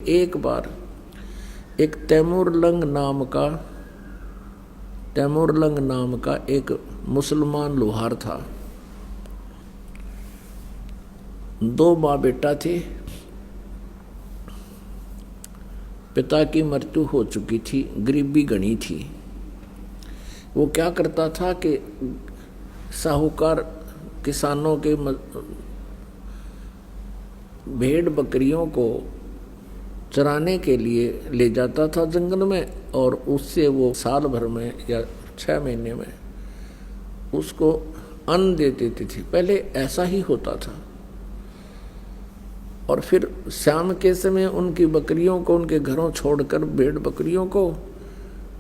एक बार एक तैमूरलंग नाम का एक मुसलमान लोहार था। दो माँ बेटा थे। पिता की मृत्यु हो चुकी थी, गरीबी घनी थी। वो क्या करता था कि साहूकार किसानों के भेड़ बकरियों को चराने के लिए ले जाता था जंगल में, और उससे वो साल भर में या 6 महीने में उसको अन्न दे देते थे। पहले ऐसा ही होता था। और फिर शाम के समय उनकी बकरियों को उनके घरों छोड़कर भेड़ बकरियों को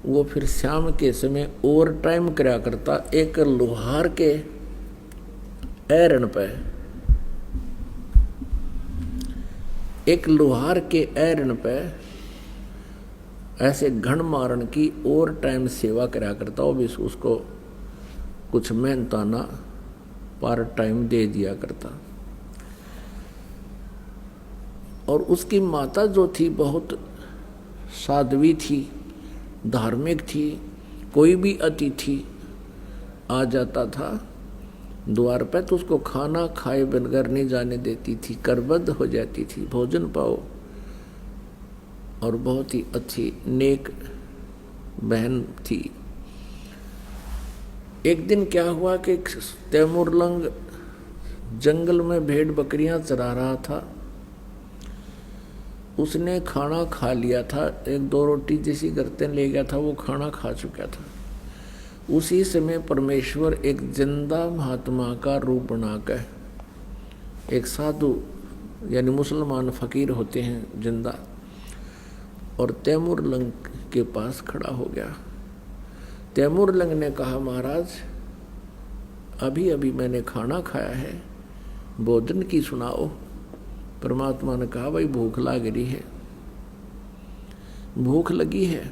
वो फिर शाम के समय ओवर टाइम कराया करता एक लोहार के ऐरण पे। एक लोहार के ऐरण पे ऐसे घण मारण की ओवर टाइम सेवा कराया करता। वो भी उसको कुछ मेहनताना पार्ट टाइम दे दिया करता। और उसकी माता जो थी बहुत साध्वी थी, धार्मिक थी। कोई भी अतिथि आ जाता था द्वार पे तो उसको खाना खाए बगैर नहीं जाने देती थी, करबद्ध हो जाती थी, भोजन पाओ। और बहुत ही अच्छी नेक बहन थी। एक दिन क्या हुआ कि तैमूरलंग जंगल में भेड़ बकरियां चरा रहा था। उसने खाना खा लिया था, 1-2 रोटी जैसी करते ले गया था, वो खाना खा चुका था। उसी समय परमेश्वर एक जिंदा महात्मा का रूप बनाकर, एक साधु यानी मुसलमान फकीर होते हैं जिंदा, और तैमूरलंग के पास खड़ा हो गया। तैमूरलंग ने कहा, महाराज अभी अभी मैंने खाना खाया है, भोजन की सुनाओ। परमात्मा ने कहा, भाई भूख लग रही है। भूख लगी है।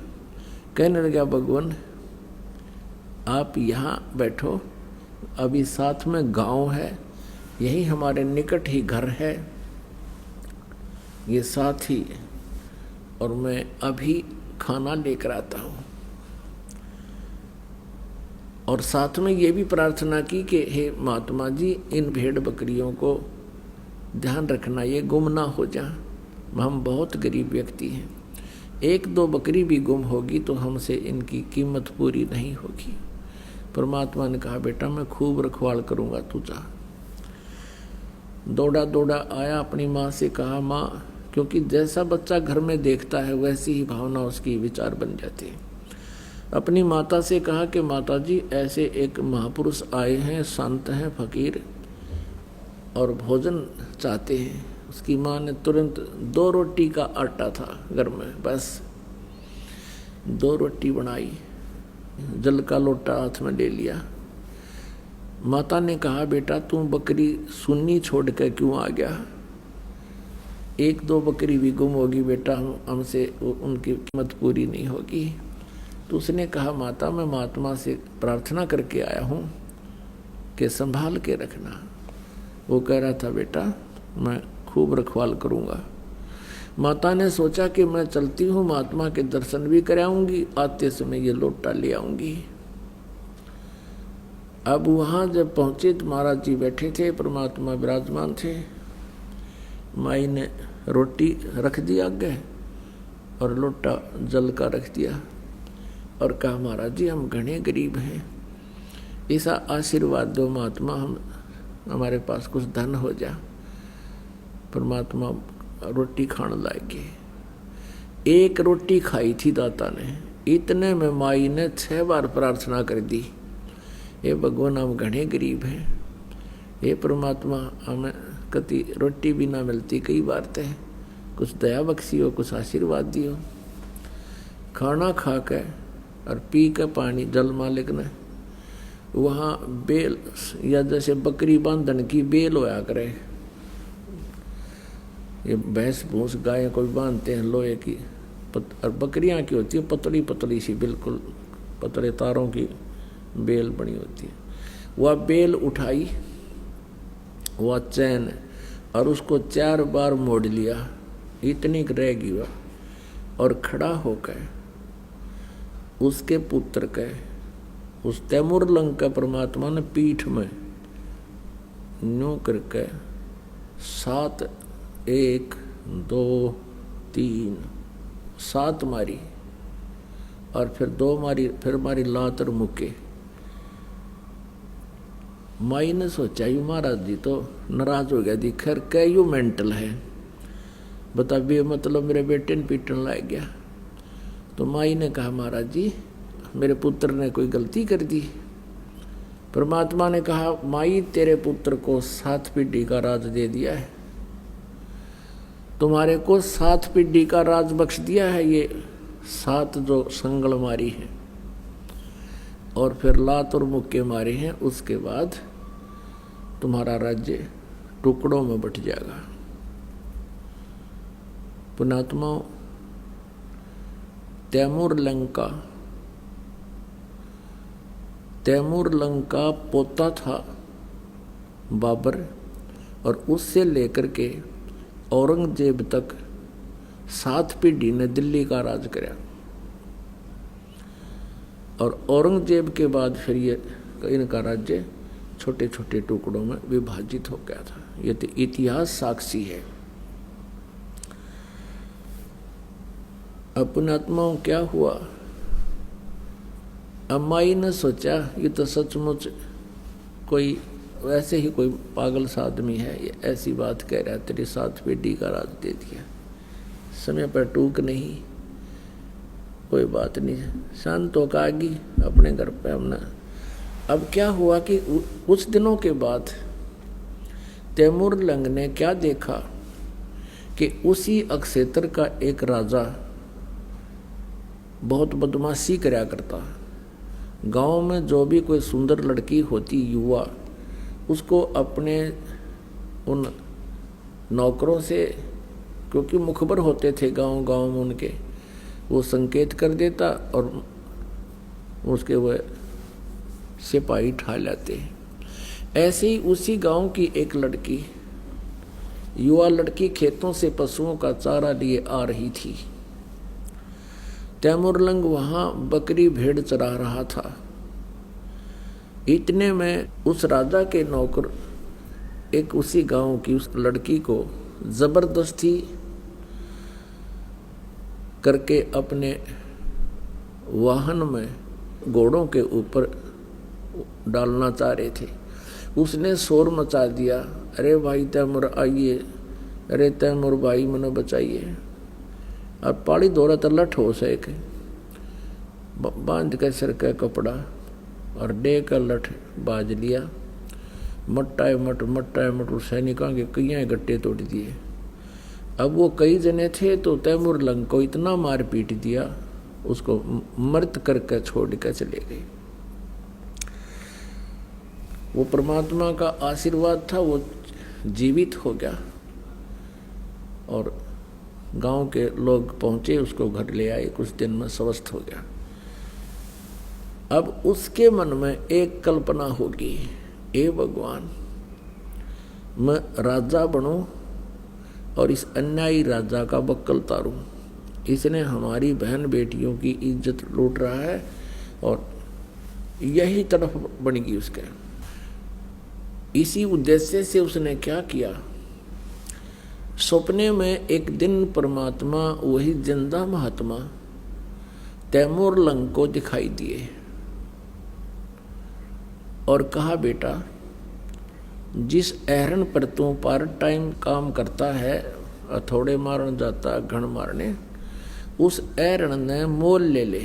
कहने लगा, भगवान आप यहाँ बैठो, अभी साथ में गांव है, यही हमारे निकट ही घर है, ये साथ ही, और मैं अभी खाना लेकर आता हूँ। और साथ में ये भी प्रार्थना की कि हे महात्मा जी, इन भेड़ बकरियों को ध्यान रखना, ये गुम ना हो जाए। हम बहुत गरीब व्यक्ति हैं, 1-2 बकरी भी गुम होगी तो हमसे इनकी कीमत पूरी नहीं होगी। परमात्मा ने कहा, बेटा मैं खूब रखवाल करूंगा, तू जा। दौड़ा दौड़ा आया, अपनी माँ से कहा, माँ, क्योंकि जैसा बच्चा घर में देखता है वैसी ही भावना उसकी विचार बन जाती है। अपनी माता से कहा कि माता जी, ऐसे एक महापुरुष आए हैं, संत हैं, फकीर, और भोजन चाहते हैं। उसकी माँ ने तुरंत 2 रोटी का आटा था घर में, बस 2 रोटी बनाई, जल का लोटा हाथ में ले लिया। माता ने कहा, बेटा तू बकरी सुन्नी छोड़ कर क्यों आ गया? 1-2 बकरी भी गुम होगी बेटा, हमसे उनकी कीमत पूरी नहीं होगी। तो उसने कहा, माता मैं महात्मा से प्रार्थना करके आया हूँ कि संभाल के रखना। वो कह रहा था, बेटा मैं खूब रखवाल करूँगा। माता ने सोचा कि मैं चलती हूँ, महात्मा के दर्शन भी कराऊंगी, आते समय ये लोटा ले आऊंगी। अब वहाँ जब पहुँचे तो महाराज जी बैठे थे, परमात्मा विराजमान थे। माई ने रोटी रख दी आगे और लोटा जल का रख दिया, और कहा, महाराज जी हम घने गरीब हैं, ऐसा आशीर्वाद दो महात्मा, हमारे पास कुछ धन हो जा। परमात्मा रोटी खाने लागे। 1 रोटी खाई थी दाता ने, इतने में माई ने 6 बार प्रार्थना कर दी, हे भगवान हम घने गरीब हैं, हे परमात्मा हमें कति रोटी भी ना मिलती, कई बार ते कुछ दया बख्शी हो, कुछ आशीर्वाद दियो। खाना खा के और पी के पानी जल मालिक ने वहाँ बेल, या जैसे बकरी बांधन की बेल होया करे, ये भैंस भूस गाय कोई बांधते हैं लोहे की, और बकरियां की होती है पतली पतली सी, बिल्कुल पतले तारों की बेल बनी होती है। वह बेल उठाई, वह चैन, और उसको 4 बार मोड़ लिया। इतनी रहेगी वह, और खड़ा होकर उसके पुत्र के उस तैमूर लंग का परमात्मा ने पीठ में यूं करके 7 1 2 3 7 मारी, और फिर 2 मारी, फिर मारी लात और मुक्के। माई ने सोचा यू महाराज जी तो नाराज हो गया, दी खैर कह यू मेंटल है, बता बे मतलब मेरे बेटे ने पीटन लाग गया। तो माई ने कहा महाराज जी मेरे पुत्र ने कोई गलती कर दी। परमात्मा ने कहा माई तेरे पुत्र को 7 पीढ़ी का राज दे दिया है, तुम्हारे को 7 पीढ़ी का राज बख्श दिया है, ये 7 जो संगल मारी है और फिर लात और मुक्के मारे हैं, उसके बाद तुम्हारा राज्य टुकड़ों में बट जाएगा। पुणात्मा तैमूर लंका पोता था बाबर, और उससे लेकर के औरंगजेब तक 7 पीढ़ी ने दिल्ली का राज कराया, और औरंगजेब के बाद फिर ये इनका राज्य छोटे छोटे टुकड़ों में विभाजित हो गया था। ये तो इतिहास साक्षी है। अपने आत्माओं क्या हुआ, अम्माई ने सोचा ये तो सचमुच कोई वैसे ही कोई पागल सा आदमी है, ये ऐसी बात कह रहा है, तेरी 7 पीढ़ी का राज दे दिया, समय पर टूक नहीं, कोई बात नहीं, शांत होकर आ गई अपने घर पे हमने। अब क्या हुआ कि कुछ दिनों के बाद तैमूर लंग ने क्या देखा कि उसी अक्षेत्र का एक राजा बहुत बदमाशी करया करता। गांव में जो भी कोई सुंदर लड़की होती युवा, उसको अपने उन नौकरों से, क्योंकि मुखबर होते थे गांव गांव में उनके, वो संकेत कर देता और उसके वह सिपाही ठा लाते। ऐसे ही उसी गांव की एक लड़की, युवा लड़की, खेतों से पशुओं का चारा लिए आ रही थी। तैमूर लंग वहां बकरी भेड़ चरा रहा था। इतने में उस राजा के नौकर एक उसी गांव की उस लड़की को जबरदस्ती करके अपने वाहन में घोड़ों के ऊपर डालना चाह रहे थे। उसने शोर मचा दिया, अरे भाई तैमूर आइए, अरे तैमूर भाई मने बचाइए। और पाड़ी दौरा तो लठ हो सके, बांध के सिर का कपड़ा और डे का लठ बाज लिया, मट्टा मट सैनिकों के कई गट्टे तोड़ दिए। अब वो कई जने थे तो तैमूर लंग को इतना मार पीट दिया, उसको मृत करके छोड़ कर चले गए। वो परमात्मा का आशीर्वाद था, वो जीवित हो गया और गांव के लोग पहुंचे, उसको घर ले आए, कुछ दिन में स्वस्थ हो गया। अब उसके मन में एक कल्पना होगी, ए भगवान मैं राजा बनूं और इस अन्यायी राजा का बक्कल तारूं, इसने हमारी बहन बेटियों की इज्जत लूट रहा है, और यही तरफ बनेगी उसके। इसी उद्देश्य से उसने क्या किया, सपने में एक दिन परमात्मा वही जिंदा महात्मा तैमूर लंग को दिखाई दिए और कहा, बेटा जिस एहरन पर तू पार्ट टाइम काम करता है, हथौड़े मारन जाता घण मारने, उस एहरन ने मोल ले ले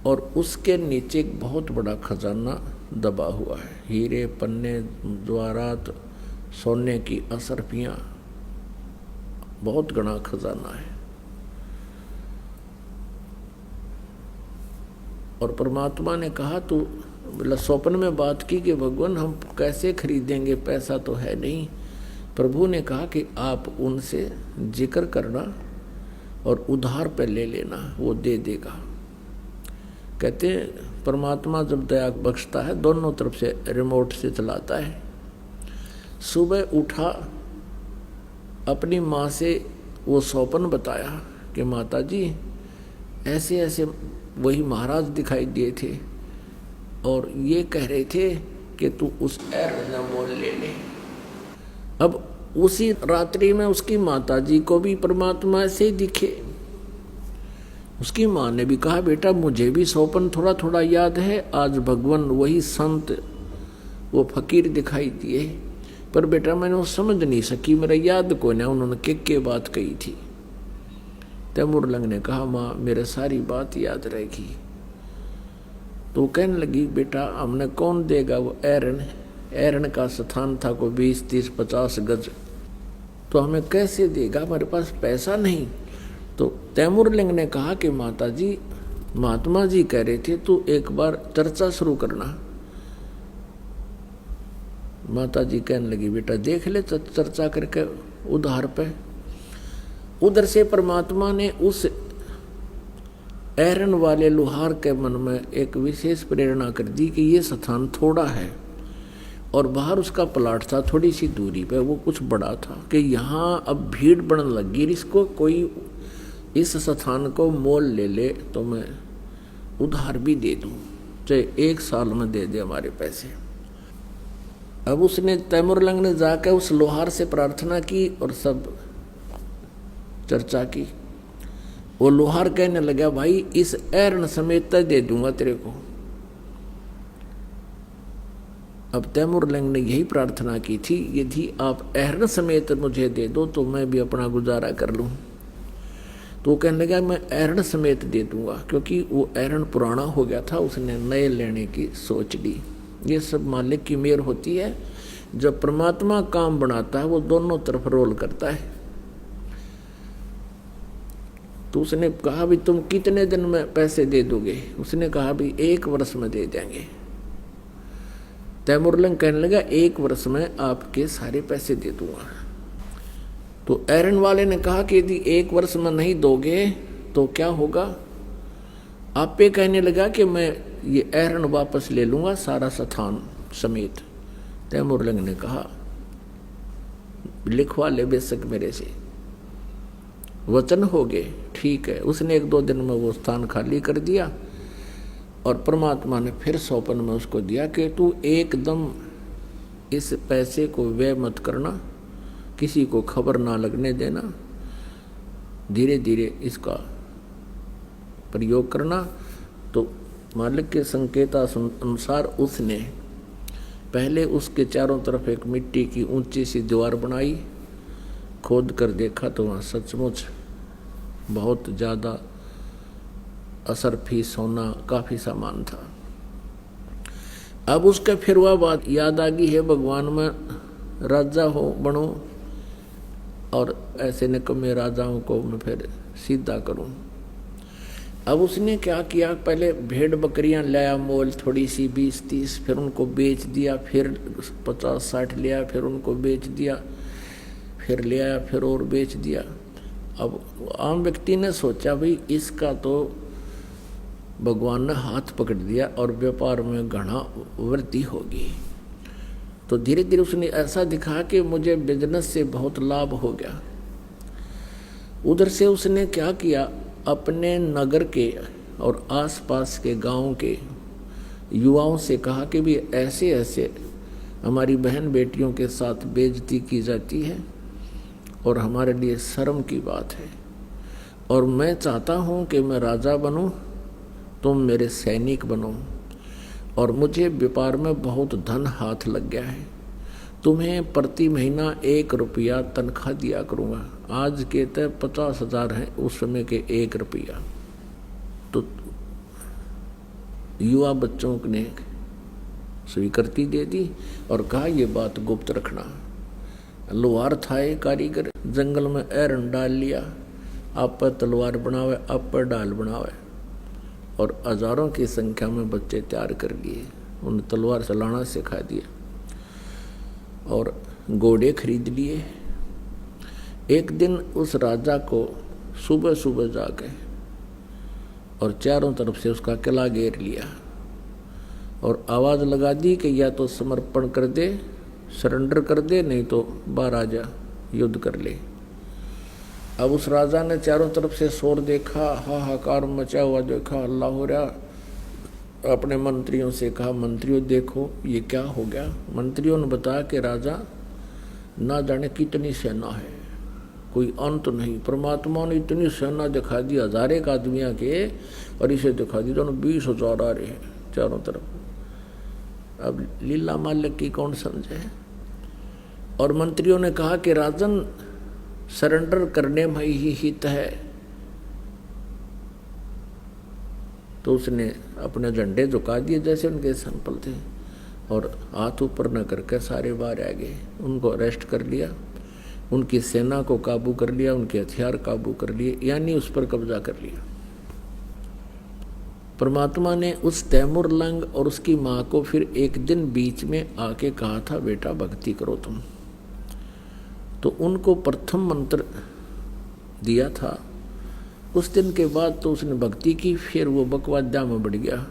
और उसके नीचे एक बहुत बड़ा खजाना दबा हुआ है, हीरे पन्ने जवाहरात सोने की असरफियां, बहुत घना खजाना है। और परमात्मा ने कहा, तू स्वप्न में बात की कि भगवान हम कैसे खरीदेंगे, पैसा तो है नहीं। प्रभु ने कहा कि आप उनसे जिक्र करना और उधार पे ले लेना, वो दे देगा। कहते परमात्मा जब दया बख्शता है दोनों तरफ से रिमोट से चलाता है। सुबह उठा अपनी माँ से वो सौपन बताया कि माता जी ऐसे ऐसे वही महाराज दिखाई दिए थे और ये कह रहे थे कि तू उस एरण मोल ले ले। अब उसी रात्रि में उसकी माता जी को भी परमात्मा ऐसे ही दिखे। उसकी माँ ने भी कहा बेटा मुझे भी सौपन थोड़ा थोड़ा याद है, आज भगवान वही संत वो फकीर दिखाई दिए, पर बेटा मैंने वो समझ नहीं सकी, मेरा याद को ना उन्होंने के बात कही थी। तैमूरलंग ने कहा माँ मेरे सारी बात याद रहेगी। तो कहने लगी बेटा हमने कौन देगा वो एरण का स्थान था को 20, 30, 50 गज, तो हमें कैसे देगा, हमारे पास पैसा नहीं। तो तैमूरलंग ने कहा कि माता जी महात्मा जी कह रहे थे तू एक बार चर्चा शुरू करना। माता जी कहने लगी बेटा देख ले चर्चा करके उधार पे। उधर से परमात्मा ने उस एरन वाले लोहार के मन में एक विशेष प्रेरणा कर दी कि ये स्थान थोड़ा है और बाहर उसका प्लाट था थोड़ी सी दूरी पे, वो कुछ बड़ा था कि यहाँ अब भीड़ बढ़ने लगी, इसको कोई इस स्थान को मोल ले ले तो मैं उधार भी दे दूँ, चाहे 1 साल में दे दे हमारे पैसे। अब उसने तैमूरलंग ने जाकर उस लोहार से प्रार्थना की और सब चर्चा की। वो लोहार कहने लगा भाई इस एरण समेत दे दूंगा तेरे को। अब तैमूरलंग ने यही प्रार्थना की थी यदि आप एरण समेत मुझे दे दो तो मैं भी अपना गुजारा कर लूं। तो वो कहने लगा मैं एरण समेत दे दूंगा, क्योंकि वो एरण पुराना हो गया था, उसने नए लेने की सोच ली। ये सब मालिक की मेहर होती है, जब परमात्मा काम बनाता है वो दोनों तरफ रोल करता है। तो उसने कहा भी तुम कितने दिन में पैसे दे दोगे? उसने कहा भी 1 वर्ष में दे देंगे। तैमूरलंग कहने लगा 1 वर्ष में आपके सारे पैसे दे दूंगा। तो एरन वाले ने कहा कि यदि 1 वर्ष में नहीं दोगे तो क्या होगा? आप पे कहने लगा कि मैं ये एरन वापस ले लूंगा सारा स्थान समेत। तैमूरलंग ने कहा लिखवा ले बेशक मेरे से, वचन हो गए, ठीक है। उसने 1-2 दिन में वो स्थान खाली कर दिया और परमात्मा ने फिर सौपन में उसको दिया कि तू एकदम इस पैसे को व्यय मत करना, किसी को खबर ना लगने देना, धीरे धीरे इसका प्रयोग करना। तो मालिक के संकेत अनुसार उसने पहले उसके चारों तरफ एक मिट्टी की ऊंची सी दीवार बनाई। खोद कर देखा तो वहाँ सचमुच बहुत ज़्यादा असरफी सोना काफ़ी सामान था। अब उसके फिर वह बात याद आ गई है भगवान में राजा हो बनो और ऐसे निकम्मे राजाओं को मैं फिर सीधा करूं। अब उसने क्या किया, पहले भेड़ बकरियां लाया मोल थोड़ी सी 20-30, फिर उनको बेच दिया, फिर 50-60 लिया, फिर उनको बेच दिया, फिर ले आया, फिर और बेच दिया। अब आम व्यक्ति ने सोचा भाई इसका तो भगवान ने हाथ पकड़ दिया और व्यापार में घना वृद्धि होगी। तो धीरे धीरे उसने ऐसा दिखा कि मुझे बिजनेस से बहुत लाभ हो गया। उधर से उसने क्या किया, अपने नगर के और आसपास के गांव के युवाओं से कहा कि भी ऐसे ऐसे हमारी बहन बेटियों के साथ बेइज्जती की जाती है और हमारे लिए शर्म की बात है, और मैं चाहता हूं कि मैं राजा बनूं, तुम मेरे सैनिक बनो, और मुझे व्यापार में बहुत धन हाथ लग गया है, तुम्हें प्रति महीना 1 रुपया तनख्वाह दिया करूँगा। आज के तो 50,000 हैं, उस समय के 1 रुपया। तो युवा बच्चों ने स्वीकृति दे दी और कहा ये बात गुप्त रखना। लोहार था एक कारीगर, जंगल में एरन डाल लिया, आप पर तलवार बनावे, आप पर डाल बनावे, और हजारों की संख्या में बच्चे तैयार कर लिए। उन्हें तलवार चलाना सिखा दिया और घोड़े खरीद लिए। एक दिन उस राजा को सुबह सुबह जाके और चारों तरफ से उसका किला घेर लिया और आवाज़ लगा दी कि या तो समर्पण कर दे, सरेंडर कर दे, नहीं तो बाहर आ जा, युद्ध कर ले। अब उस राजा ने चारों तरफ से शोर देखा, हाहाकार मचा हुआ देखा, हल्ला हो रहा। अपने मंत्रियों से कहा, मंत्रियों देखो ये क्या हो गया। मंत्रियों ने बताया कि राजा ना जाने कितनी सेना है, कोई अंत नहीं। परमात्मा ने इतनी सेना दिखा दी, 1000 आदमियों के, और इसे दिखा दी दोनों 20,000 आ रहे हैं चारों तरफ। अब लीला मालिक की कौन समझे। और मंत्रियों ने कहा कि राजन सरेंडर करने में ही हित है। तो उसने अपने झंडे झुका दिए जैसे उनके सैंपल थे, और हाथ ऊपर न करके सारे बाहर आ गए। उनको अरेस्ट कर लिया, उनकी सेना को काबू कर लिया, उनके हथियार काबू कर लिए, यानी उस पर कब्जा कर लिया। परमात्मा ने उस तैमूर लंग और उसकी माँ को फिर एक दिन बीच में आके कहा था, बेटा भक्ति करो तुम। तो उनको प्रथम मंत्र दिया था। उस दिन के बाद तो उसने भक्ति की, फिर वो बकवाद्या में बढ़ गया।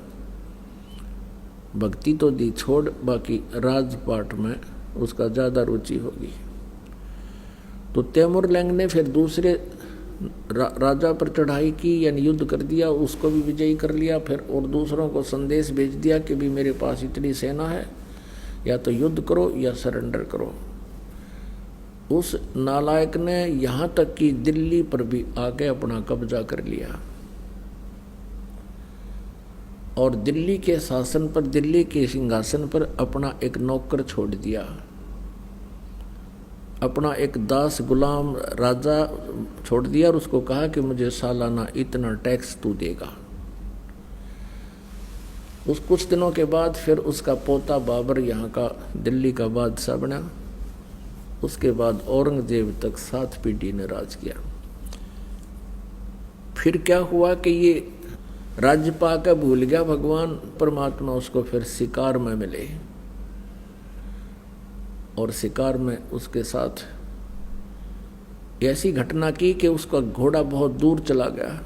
भक्ति तो दी छोड़, बाकी राजपाट में उसका ज़्यादा रुचि होगी। तो तैमूर लंग ने फिर दूसरे राजा पर चढ़ाई की, यानी युद्ध कर दिया, उसको भी विजयी कर लिया। फिर और दूसरों को संदेश भेज दिया कि भी मेरे पास इतनी सेना है, या तो युद्ध करो या सरेंडर करो। उस नालायक ने यहाँ तक कि दिल्ली पर भी आके अपना कब्जा कर लिया, और दिल्ली के शासन पर, दिल्ली के सिंहासन पर अपना एक नौकर छोड़ दिया, अपना एक दास गुलाम राजा छोड़ दिया, और उसको कहा कि मुझे सालाना इतना टैक्स तू देगा। उस कुछ दिनों के बाद फिर उसका पोता बाबर यहाँ का दिल्ली का बादशाह बना। उसके बाद औरंगजेब तक 7 पीढ़ी ने राज किया। फिर क्या हुआ कि ये राज्य पाकर भूल गया भगवान परमात्मा, उसको फिर शिकार में मिले, और शिकार में उसके साथ ऐसी घटना की कि उसका घोड़ा बहुत दूर चला गया,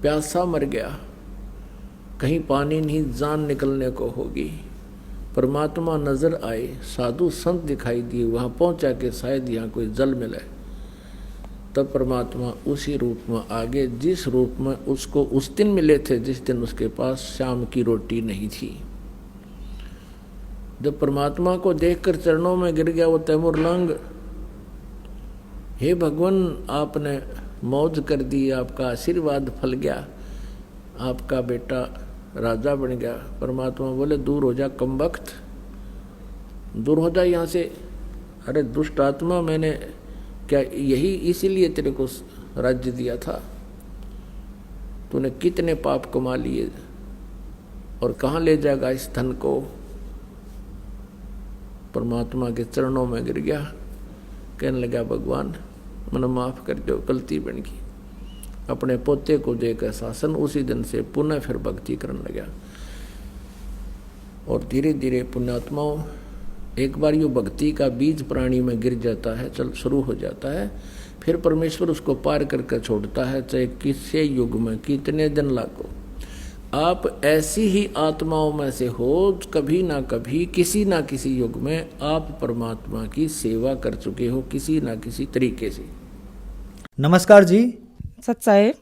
प्यासा मर गया, कहीं पानी नहीं, जान निकलने को होगी। परमात्मा नजर आए, साधु संत दिखाई दिए, वहां पहुंचा कि शायद यहाँ कोई जल मिले। तब परमात्मा उसी रूप में आगे, जिस रूप में उसको उस दिन मिले थे, जिस दिन उसके पास शाम की रोटी नहीं थी। जब परमात्मा को देखकर चरणों में गिर गया वो तैमूर लंग, हे भगवान आपने मौज कर दी, आपका आशीर्वाद फल गया, आपका बेटा राजा बन गया। परमात्मा बोले, दूर हो जा कमबख्त, दूर हो जा यहाँ से। अरे दुष्ट आत्मा, मैंने क्या यही इसीलिए तेरे को राज्य दिया था? तूने कितने पाप कमा लिए, और कहाँ ले जाएगा इस धन को? परमात्मा के चरणों में गिर गया, कहने लगा, भगवान मैंने माफ कर दो, गलती बन गई। अपने पोते को देकर शासन, उसी दिन से पुनः फिर भक्ति करने लगा। और धीरे धीरे पुण्यात्माओं, एक बार यो भक्ति का बीज प्राणी में गिर जाता है, चल शुरू हो जाता है, फिर परमेश्वर उसको पार करके छोड़ता है, चाहे किसी युग में कितने दिन लागो। आप ऐसी ही आत्माओं में से हो, कभी ना कभी किसी ना किसी युग में आप परमात्मा की सेवा कर चुके हो, किसी ना किसी तरीके से। नमस्कार जी। सच साहेब।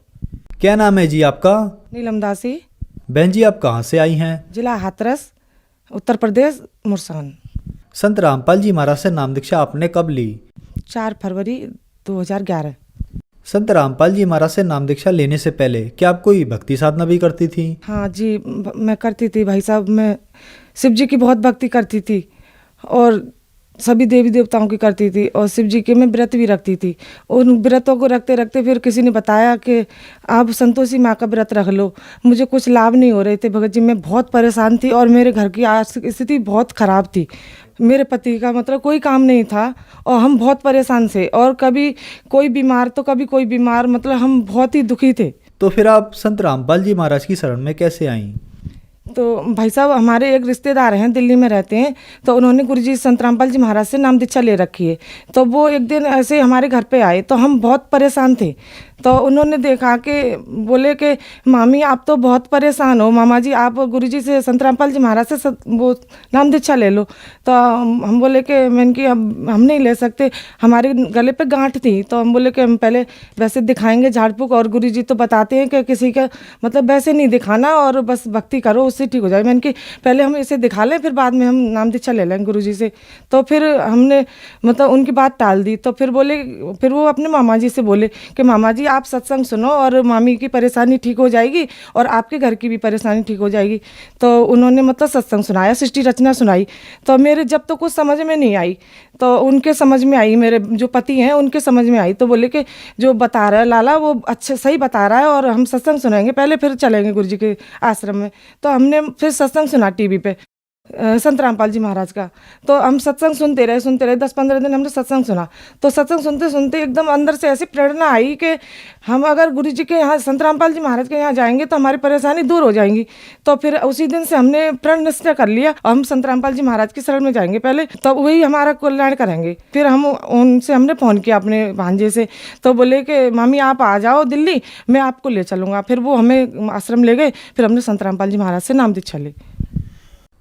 क्या नाम है जी आपका? नीलम दासी। बहन जी, आप कहाँ से आई हैं? जिला हाथरस, उत्तर प्रदेश, मुरसान। संत रामपाल जी महाराज से नाम दीक्षा आपने कब ली? 4 फरवरी 2011। संत रामपाल जी महाराज से नाम दीक्षा लेने से पहले क्या आप कोई भक्ति साधना भी करती थी? हाँ जी, मैं करती थी भाई साहब। मैं शिव जी की बहुत भक्ति करती थी, और सभी देवी देवताओं की करती थी, और शिव जी के मैं व्रत भी रखती थी। उन व्रतों को रखते रखते फिर किसी ने बताया कि आप संतोषी माँ का व्रत रख लो। मुझे कुछ लाभ नहीं हो रहे थे भगत जी, मैं बहुत परेशान थी, और मेरे घर की आर्थिक स्थिति बहुत खराब थी। मेरे पति का मतलब कोई काम नहीं था, और हम बहुत परेशान थे, और कभी कोई बीमार तो कभी कोई बीमार, मतलब हम बहुत ही दुखी थे। तो फिर आप संत रामपाल जी महाराज की शरण में कैसे आईं? तो भाई साहब हमारे एक रिश्तेदार हैं, दिल्ली में रहते हैं, तो उन्होंने गुरुजी संत रामपाल जी महाराज से नाम दीक्षा ले रखी है। तो वो एक दिन ऐसे ही हमारे घर पे आए, तो हम बहुत परेशान थे। तो उन्होंने देखा कि बोले कि मामी आप तो बहुत परेशान हो, मामा जी आप गुरुजी से संत रामपाल जी महाराज से वो नाम दीक्षा ले लो। तो हम बोले कि मैंने कि अब हम नहीं ले सकते, हमारे गले पे गांठ थी। तो हम बोले कि हम पहले वैसे दिखाएंगे झाड़ फूक, और गुरुजी तो बताते हैं कि किसी का मतलब वैसे नहीं दिखाना और बस भक्ति करो उससे ठीक हो जाए। मैंने कि पहले हम इसे दिखा लें, फिर बाद में हम नाम दीक्षा ले लेंगे गुरुजी से। तो फिर हमने मतलब उनकी बात टाल दी। तो फिर वो अपने मामा जी से बोले कि मामा जी आप सत्संग सुनो और मामी की परेशानी ठीक हो जाएगी और आपके घर की भी परेशानी ठीक हो जाएगी। तो उन्होंने मतलब सत्संग सुनाया, सृष्टि रचना सुनाई। तो मेरे जब तो कुछ समझ में नहीं आई, तो उनके समझ में आई, मेरे जो पति हैं उनके समझ में आई। तो बोले कि जो बता रहा है लाला वो अच्छे सही बता रहा है और हम सत्संग सुनाएंगे, पहले फिर चलेंगे गुरुजी के आश्रम में। तो हमने फिर सत्संग सुना टीवी पे संत रामपाल जी महाराज का। तो हम सत्संग सुनते रहे 10-15 दिन हमने सत्संग सुना। तो सत्संग सुनते सुनते एकदम अंदर से ऐसी प्रेरणा आई कि हम अगर गुरु जी के यहाँ संत रामपाल जी महाराज के यहाँ जाएंगे तो हमारी परेशानी दूर हो जाएंगी। तो फिर उसी दिन से हमने प्रण निश्चय कर लिया, हम संत रामपाल जी महाराज की शरण में जाएंगे पहले, तो वही हमारा कल्याण करेंगे। फिर हमने फ़ोन किया अपने भांजे से, तो बोले कि मामी आप आ जाओ दिल्ली, मैं आपको ले चलूँगा। फिर वो हमें आश्रम ले गए, फिर हमने संत रामपाल जी महाराज से नाम दीक्षा ली।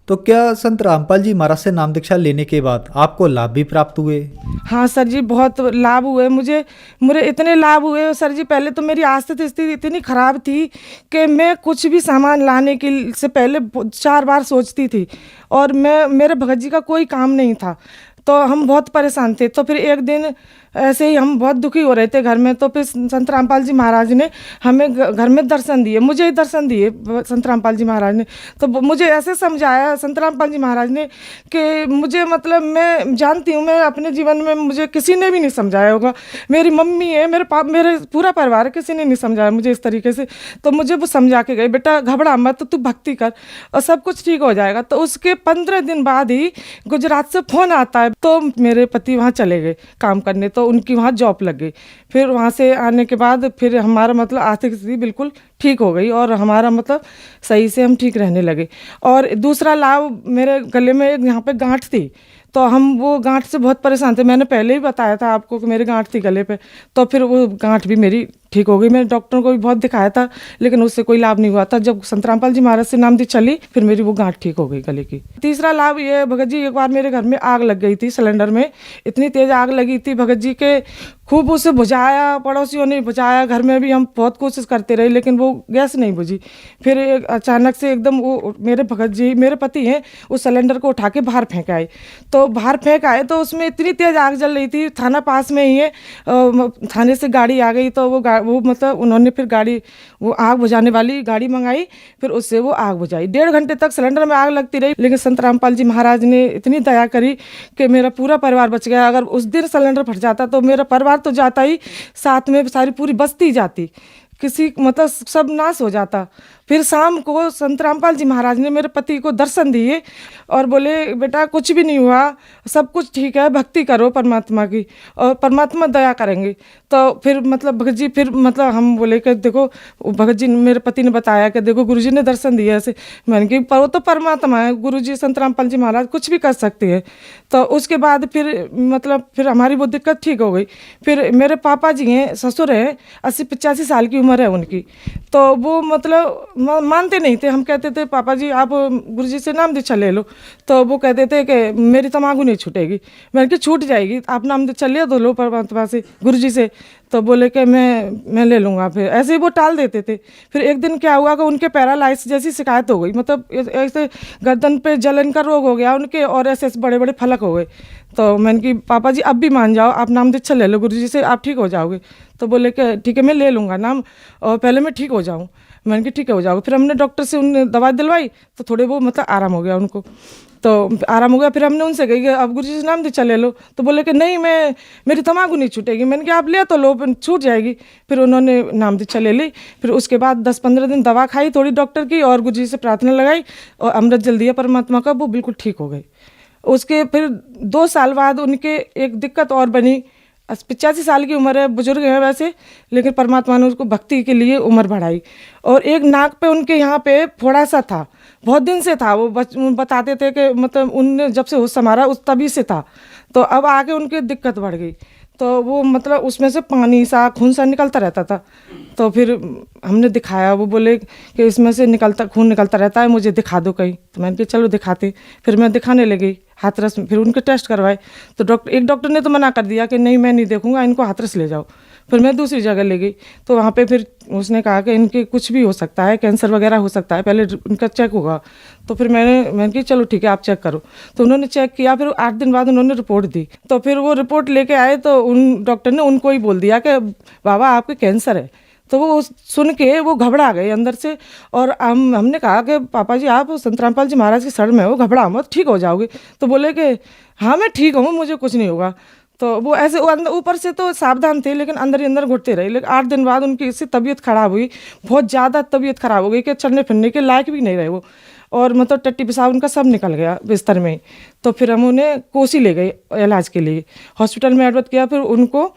तो क्या संत रामपाल जी महाराज से नाम दीक्षा लेने के बाद आपको लाभ भी प्राप्त हुए? हाँ सर जी, बहुत लाभ हुए मुझे इतने लाभ हुए सर जी। पहले तो मेरी आर्थिक स्थिति इतनी ख़राब थी कि मैं कुछ भी सामान लाने के से पहले 4 बार सोचती थी, और मेरे भगत जी का कोई काम नहीं था, तो हम बहुत परेशान थे। तो फिर एक दिन ऐसे ही हम बहुत दुखी हो रहे थे घर में, तो फिर संत रामपाल जी महाराज ने हमें घर में दर्शन दिए, मुझे ही दर्शन दिए संत रामपाल जी महाराज ने। तो मुझे ऐसे समझाया संत रामपाल जी महाराज ने कि मुझे मतलब मैं जानती हूँ, मैं अपने जीवन में मुझे किसी ने भी नहीं समझाया होगा, मेरी मम्मी है, मेरे पूरा परिवार, किसी ने नहीं समझाया मुझे इस तरीके से। तो मुझे वो समझा के गए, बेटा घबरा मत, तू भक्ति कर और सब कुछ ठीक हो जाएगा। तो उसके 15 दिन बाद ही गुजरात से फ़ोन आता है, तो मेरे पति वहाँ चले गए काम करने, तो उनकी वहाँ जॉब लग गई। फिर वहाँ से आने के बाद फिर हमारा मतलब आर्थिक स्थिति बिल्कुल ठीक हो गई और हमारा मतलब सही से हम ठीक रहने लगे। और दूसरा लाभ, मेरे गले में यहाँ पे गांठ थी, तो हम वो गांठ से बहुत परेशान थे। मैंने पहले ही बताया था आपको कि मेरी गांठ थी गले पे, तो फिर वो गांठ भी मेरी ठीक हो गई। मैंने डॉक्टरों को भी बहुत दिखाया था, लेकिन उससे कोई लाभ नहीं हुआ था। जब संत रामपाल जी महाराज से नाम दीक्षा ली, फिर मेरी वो गांठ ठीक हो गई गले की। तीसरा लाभ ये, भगत जी एक बार मेरे घर में आग लग गई थी, सिलेंडर में इतनी तेज आग लगी थी, भगत जी के खूब उसे बुझाया, पड़ोसियों ने बुझाया, घर में भी हम बहुत कोशिश करते रहे, लेकिन वो गैस नहीं बुझी। फिर अचानक से एकदम वो मेरे भगत जी, मेरे पति हैं, उस सिलेंडर को उठा के बाहर फेंक आए। तो बाहर फेंक आए तो उसमें इतनी तेज आग जल रही थी, थाना पास में ही है, थाने से गाड़ी आ गई, तो वो मतलब उन्होंने फिर गाड़ी, वो आग बुझाने वाली गाड़ी मंगाई, फिर उससे वो आग बुझाई। 1.5 घंटे तक सिलेंडर में आग लगती रही, लेकिन संत रामपाल जी महाराज ने इतनी दया करी कि मेरा पूरा परिवार बच गया। अगर उस दिन सिलेंडर फट जाता तो मेरा परिवार तो जाता ही, साथ में सारी पूरी बस्ती जाती, किसी मतलब सब नाश हो जाता। फिर शाम को संत रामपाल जी महाराज ने मेरे पति को दर्शन दिए और बोले, बेटा कुछ भी नहीं हुआ, सब कुछ ठीक है, भक्ति करो परमात्मा की और परमात्मा दया करेंगे। तो फिर मतलब भगत जी, फिर मतलब हम बोले कि देखो, भगत जी मेरे पति ने बताया कि देखो गुरुजी ने दर्शन दिया ऐसे। मैंने कि पर वो तो परमात्मा है, गुरुजी संत रामपाल जी महाराज कुछ भी कर सकते हैं। तो उसके बाद फिर मतलब फिर हमारी वो दिक्कत ठीक हो गई। फिर मेरे पापा जी हैं, ससुर हैं, 80-85 साल की उम्र है उनकी, तो वो मतलब मानते नहीं थे। हम कहते थे पापा जी आप गुरुजी से नाम दीक्षा ले लो, तो वो कहते थे कि मेरी तमाकू नहीं छूटेगी। मैंने कि छूट जाएगी, आप नाम दीक्षा ले तो लो परमात्मा से, गुरुजी से। तो बोले कि मैं ले लूँगा। फिर ऐसे ही वो टाल देते थे। फिर एक दिन क्या हुआ कि उनके पैरालाइसिस जैसी शिकायत हो गई, मतलब ऐसे गर्दन पे जलन का रोग हो गया उनके, और ऐसे बड़े बड़े फलक हो गए। तो मैंने कि पापा जी अब भी मान जाओ, आप नाम दीक्षा ले लो गुरुजी से, आप ठीक हो जाओगे। तो बोले कि ठीक है मैं ले लूँगा नाम, और पहले मैं ठीक हो जाऊँ। मैंने कि ठीक है हो जाओगे। फिर हमने डॉक्टर से उन्हें दवाई दिलवाई, तो थोड़े वो मतलब आराम हो गया उनको, तो आराम हो गया। फिर हमने उनसे कही कि अब गुरुजी से नाम दीक्षा ले लो, तो बोले कि नहीं मेरी तमाकू नहीं छूटेगी। मैंने कहा आप ले तो लो, छूट जाएगी। फिर उन्होंने नाम दीक्षा ले ली। फिर उसके बाद 10-15 दिन दवा खाई थोड़ी डॉक्टर की, और गुरुजी से प्रार्थना लगाई, और अमृत जल दिया परमात्मा का, वो बिल्कुल ठीक हो गए। उसके फिर 2 साल बाद उनके एक दिक्कत और बनी, 85 साल की उम्र है, बुजुर्ग है वैसे, लेकिन परमात्मा ने उसको भक्ति के लिए उम्र बढ़ाई। और एक नाक पे उनके यहाँ पे फोड़ा सा था, बहुत दिन से था, वो बताते थे कि मतलब उनने जब से होश संभाला उस तभी से था, तो अब आगे उनकी दिक्कत बढ़ गई, तो वो मतलब उसमें से पानी सा खून सा निकलता रहता था। तो फिर हमने दिखाया, वो बोले कि इसमें से खून निकलता रहता है, मुझे दिखा दो कहीं। तो मैंने कहा चलो दिखाते। फिर मैं दिखाने लगी हाथरस में, फिर उनके टेस्ट करवाए, तो एक डॉक्टर ने तो मना कर दिया कि नहीं मैं नहीं देखूंगा, इनको हाथरस ले जाओ। फिर मैं दूसरी जगह ले गई, तो वहाँ पे फिर उसने कहा कि इनके कुछ भी हो सकता है, कैंसर वगैरह हो सकता है, पहले इनका चेक होगा। तो फिर मैंने कहा चलो ठीक है आप चेक करो। तो उन्होंने चेक किया, फिर 8 दिन बाद उन्होंने रिपोर्ट दी। तो फिर वो रिपोर्ट लेके आए, तो उन डॉक्टर ने उनको ही बोल दिया कि बाबा आपके कैंसर है। तो वो सुन के वो घबरा गए अंदर से, और हमने कहा कि पापा जी आप संत रामपाल जी महाराज की शरण में हो, घबरा मत, ठीक हो जाओगे। तो बोले कि हाँ मैं ठीक हूँ, मुझे कुछ नहीं होगा। तो वो ऐसे ऊपर से तो सावधान थे, लेकिन अंदर ही अंदर घुटते रहे। लेकिन 8 दिन बाद उनकी इससे तबीयत खराब हुई, बहुत ज़्यादा तबीयत खराब हो गई कि चलने फिरने के लायक भी नहीं रहे वो, और मतलब टट्टी पेशाब उनका सब निकल गया बिस्तर में। तो फिर हम उन्हें कोसी ले गए इलाज के लिए, हॉस्पिटल में एडमिट किया, फिर उनको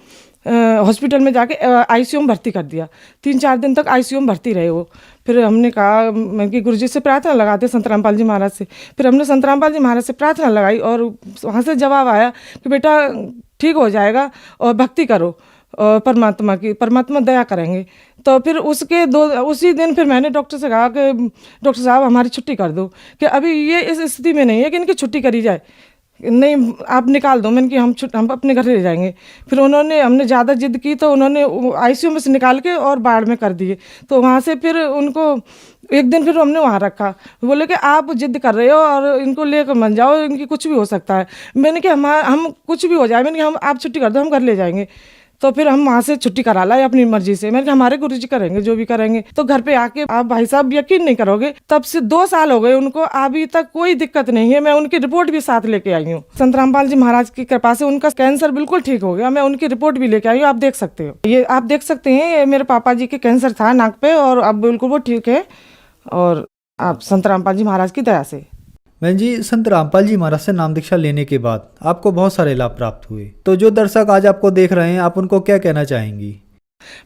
हॉस्पिटल में जाके आईसीयू में भर्ती कर दिया। 3-4 दिन तक आईसीयू में भर्ती रहे वो। फिर हमने कहा मैं कि गुरुजी से प्रार्थना लगाते संत रामपाल जी महाराज से। फिर हमने संत रामपाल जी महाराज से प्रार्थना लगाई, और वहाँ से जवाब आया कि बेटा ठीक हो जाएगा और भक्ति करो और परमात्मा की, परमात्मा दया करेंगे। तो फिर उसी दिन फिर मैंने डॉक्टर से कहा कि डॉक्टर साहब हमारी छुट्टी कर दो, कि अभी ये इस स्थिति में नहीं है कि इनकी छुट्टी करी जाए, नहीं आप निकाल दो। मैंने कि हम अपने घर ले जाएंगे। फिर हमने ज़्यादा जिद की, तो उन्होंने आईसीयू में से निकाल के और बाढ़ में कर दिए। तो वहाँ से फिर उनको एक दिन फिर हमने वहाँ रखा, बोले कि आप जिद कर रहे हो और इनको लेकर मत जाओ, इनकी कुछ भी हो सकता है। मैंने कि हम कुछ भी हो जाए, मैंने कि आप छुट्टी कर दो, हम घर ले जाएंगे। तो फिर हम वहाँ से छुट्टी करा लाए अपनी मर्जी से। मैंने कहा हमारे गुरुजी करेंगे जो भी करेंगे। तो घर पे आके आप भाई साहब यकीन नहीं करोगे, तब से 2 साल हो गए उनको, अभी तक कोई दिक्कत नहीं है। मैं उनकी रिपोर्ट भी साथ लेके आई हूँ। संत रामपाल जी महाराज की कृपा से उनका कैंसर बिल्कुल ठीक हो गया। मैं उनकी रिपोर्ट भी लेके आई हूँ, आप देख सकते हो। ये आप देख सकते हैं, ये मेरे पापा जी के कैंसर था नाक पे, और अब बिल्कुल वो ठीक है, और आप संत रामपाल जी महाराज की दया से। बहन जी, संत रामपाल जी महाराज से नाम दीक्षा लेने के बाद आपको बहुत सारे लाभ प्राप्त हुए, तो जो दर्शक आज आपको देख रहे हैं आप उनको क्या कहना चाहेंगी?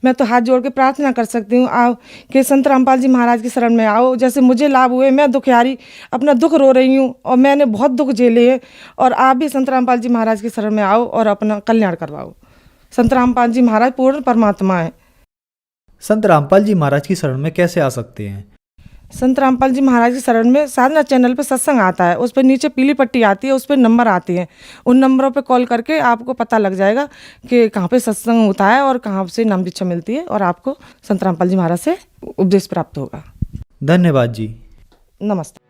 मैं तो हाथ जोड़ के प्रार्थना कर सकती हूँ आओ कि संत रामपाल जी महाराज की शरण में आओ। जैसे मुझे लाभ हुए, मैं दुखियारी अपना दुख रो रही हूँ और मैंने बहुत दुख झेले हैं, और आप भी संत रामपाल जी महाराज की शरण में आओ और अपना कल्याण करवाओ। संत रामपाल जी महाराज पूर्ण परमात्मा है। संत रामपाल जी महाराज की शरण में कैसे आ सकते हैं? संत रामपाल जी महाराज की शरण में साधना चैनल पे सत्संग आता है, उस पर नीचे पीली पट्टी आती है, उस पर नंबर आते हैं। उन नंबरों पे कॉल करके आपको पता लग जाएगा कि कहाँ पे सत्संग होता है और कहाँ से नाम दीक्षा मिलती है, और आपको संत रामपाल जी महाराज से उपदेश प्राप्त होगा। धन्यवाद जी। नमस्ते।